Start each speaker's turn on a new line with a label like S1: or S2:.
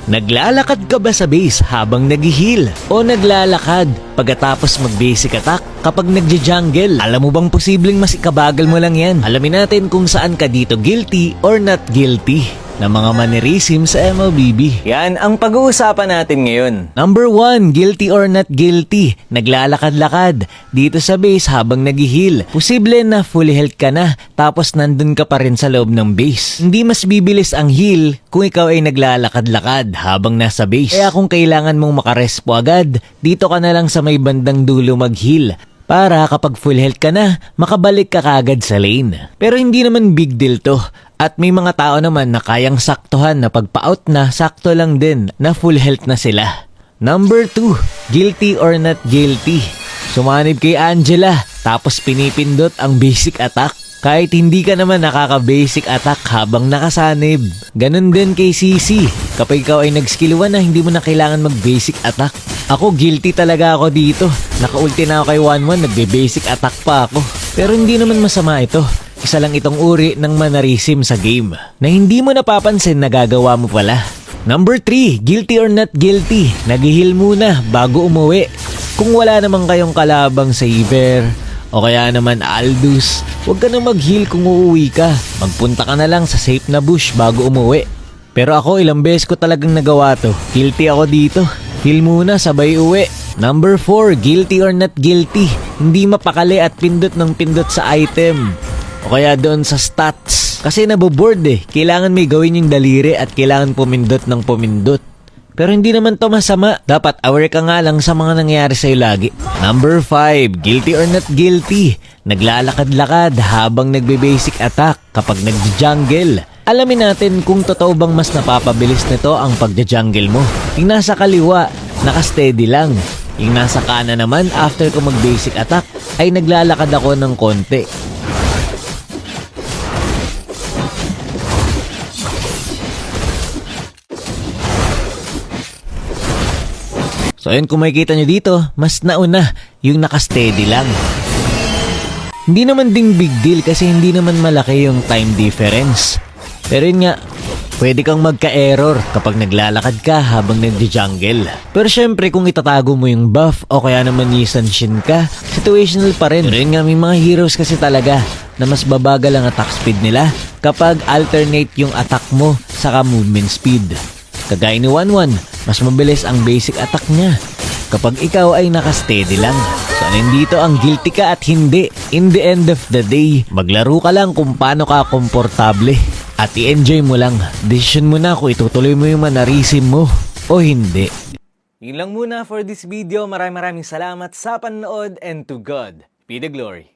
S1: Naglalakad ka ba sa base habang nag-heal? O naglalakad pagkatapos mag-basic attack kapag nagja-jungle? Alam mo bang posibleng mas ikabagal mo lang yan? Alamin natin kung saan ka dito guilty or not guilty na mga mannerism sa MLBB. Yan ang pag-uusapan natin ngayon. Number 1, guilty or not guilty. Naglalakad-lakad dito sa base habang nag-heal. Posible na fully health ka na tapos nandun ka pa rin sa loob ng base. Hindi mas bibilis ang heal kung ikaw ay naglalakad-lakad habang nasa base. Kaya kung kailangan mong makarespo agad, dito ka na lang sa may bandang dulo mag-heal. Para kapag full health ka na, makabalik ka kagad sa lane. Pero hindi naman big deal to. At may mga tao naman na kayang saktuhan na pagpa-out na, sakto lang din na full health na sila. Number 2, guilty or not guilty. Sumanib kay Angela, tapos pinipindot ang basic attack. Kahit hindi ka naman nakaka-basic attack habang nakasanib. Ganon din kay Sisi. Kapag ikaw ay nag-skill 1 na hindi mo na kailangan mag-basic attack. Ako guilty talaga ako dito. Naka-ulti na ako kay 1-1, nagbe-basic attack pa ako. Pero hindi naman masama ito. Isa lang itong uri ng mannerism sa game na hindi mo napapansin na gagawa mo pala. Number 3, guilty or not guilty. Nag-heal muna bago umuwi. Kung wala naman kayong kalabang saver o kaya naman Aldous, huwag ka na mag-heal kung uuwi ka. Magpunta ka na lang sa safe na bush bago umuwi. Pero ako ilang beses ko talagang nagawa to. Guilty ako dito. Heal muna sabay uwi. Number 4, guilty or not guilty. Hindi mapakali at pindot ng pindot sa item. O kaya doon sa stats. Kasi naboboard eh. Kailangan may gawin yung daliri at kailangan pumindot ng pumindot. Pero hindi naman to masama. Dapat aware ka nga lang sa mga nangyayari sa'yo lagi. Number 5, guilty or not guilty. Naglalakad-lakad habang nagbe-basic attack kapag nag-jungle. Alamin natin kung totoo bang mas napapabilis nito ang pagja-jungle mo. Yung nasa kaliwa, naka-steady lang. Yung nasa kanan naman, after ko mag-basic attack, ay naglalakad ako ng konti. So yun, kung makikita nyo dito, mas nauna yung naka-steady lang. Hindi naman ding big deal kasi hindi naman malaki yung time difference. Pero yun nga, pwede kang magka-error kapag naglalakad ka habang nag-jungle. Pero syempre kung itatago mo yung buff o kaya naman Yi-Sanshin ka, situational pa rin. Pero yun nga, may mga heroes kasi talaga na mas babagal ang attack speed nila kapag alternate yung attack mo saka movement speed. Kagaya ni 1-1, mas mabilis ang basic attack niya kapag ikaw ay naka-steady lang. So nandito ang guilty ka at hindi. In the end of the day, maglaro ka lang kung paano ka komportable at i-enjoy mo lang. Decision mo na kung itutuloy mo yung mannerism mo o hindi. Yun lang muna for this video. Maraming salamat sa panood and to God be the glory.